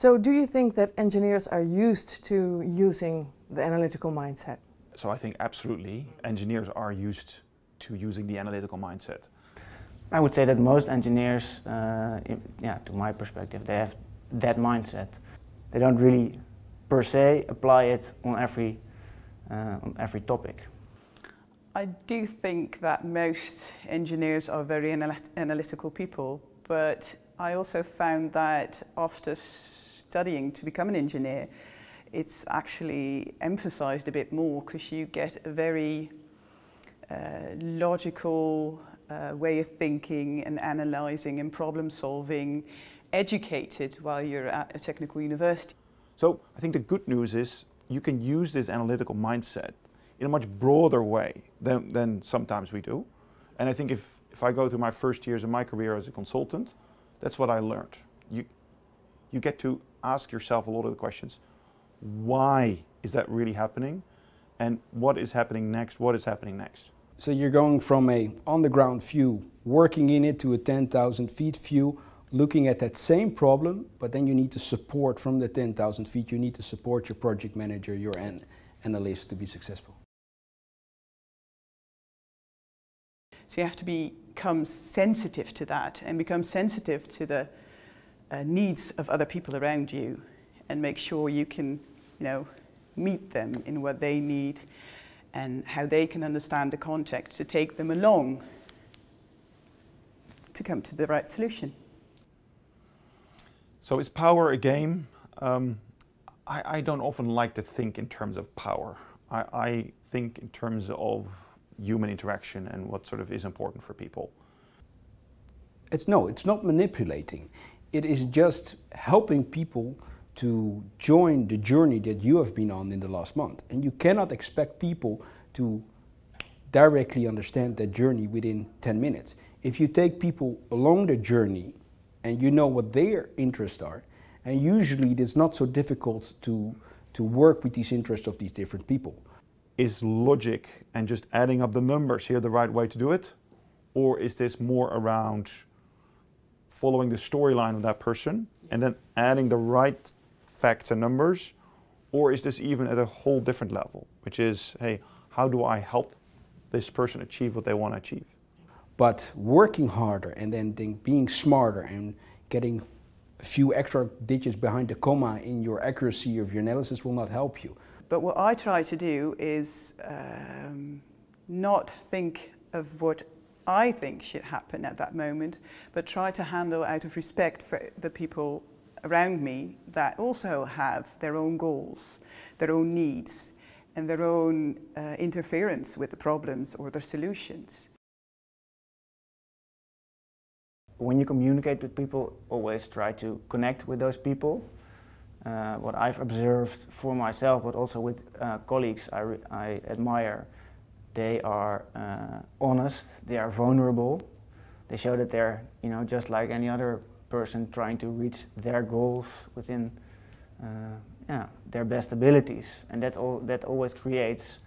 So do you think that engineers are used to using the analytical mindset? So I think absolutely engineers are used to using the analytical mindset. I would say that most engineers, to my perspective, they have that mindset. They don't really, per se, apply it on every topic. I do think that most engineers are very analytical people, but I also found that after studying to become an engineer, it's actually emphasized a bit more because you get a very logical way of thinking and analyzing and problem solving, educated while you're at a technical university. So I think the good news is you can use this analytical mindset in a much broader way than sometimes we do. And I think if I go through my first years of my career as a consultant, that's what I learned. You get to ask yourself a lot of the questions. Why is that really happening? And what is happening next? What is happening next? So you're going from a on-the-ground view, working in it, to a 10,000 feet view, looking at that same problem, but then you need to support from the 10,000 feet, you need to support your project manager, your analyst to be successful. So you have to become sensitive to that and become sensitive to the needs of other people around you and make sure you can, meet them in what they need and how they can understand the context to take them along to come to the right solution. So is power a game? I don't often like to think in terms of power. I think in terms of human interaction and what sort of is important for people. It's not manipulating. It is just helping people to join the journey that you have been on in the last month. And you cannot expect people to directly understand that journey within 10 minutes. If you take people along the journey and you know what their interests are, and usually it is not so difficult to work with these interests of these different people. Is logic and just adding up the numbers here the right way to do it? Or is this more around following the storyline of that person and then adding the right facts and numbers? Or is this even at a whole different level, which is, hey, how do I help this person achieve what they want to achieve? But working harder and then being smarter and getting a few extra digits behind the comma in your accuracy of your analysis will not help you. But what I try to do is not think of what I think should happen at that moment, but try to handle out of respect for the people around me that also have their own goals, their own needs, and their own interference with the problems or the solutions. When you communicate with people, always try to connect with those people. What I've observed for myself, but also with colleagues I admire, they are honest, they are vulnerable. They show that they're, just like any other person trying to reach their goals within their best abilities. And that always creates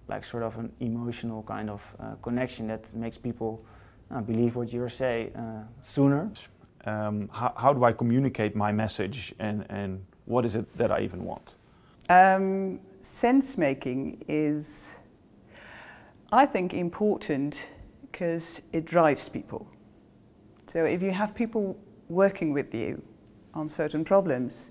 like sort of an emotional kind of connection that makes people believe what you say sooner. How do I communicate my message and what is it that I even want? Sense making is, I think, important because it drives people. So if you have people working with you on certain problems,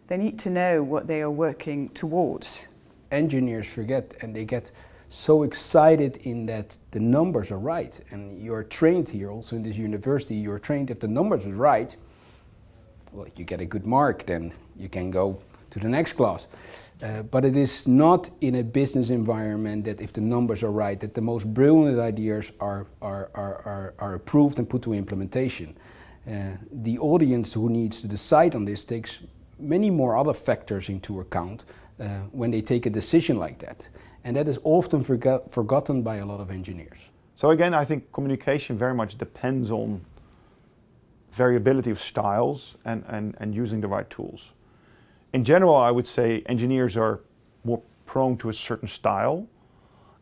they need to know what they are working towards. Engineers forget, and they get so excited in that the numbers are right. And you're trained here also in this university, you're trained if the numbers are right, well, you get a good mark, then you can go to the next class. But it is not in a business environment that if the numbers are right, that the most brilliant ideas are approved and put to implementation. The audience who needs to decide on this takes many more other factors into account when they take a decision like that. And that is often forgotten by a lot of engineers. So again, I think communication very much depends on variability of styles and using the right tools. In general, I would say engineers are more prone to a certain style.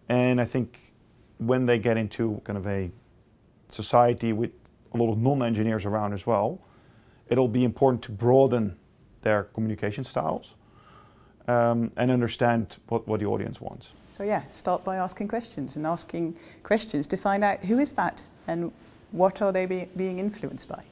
And I think when they get into kind of a society with a lot of non-engineers around as well, it'll be important to broaden their communication styles and understand what the audience wants. So yeah, start by asking questions and asking questions to find out who is that and what are they being influenced by.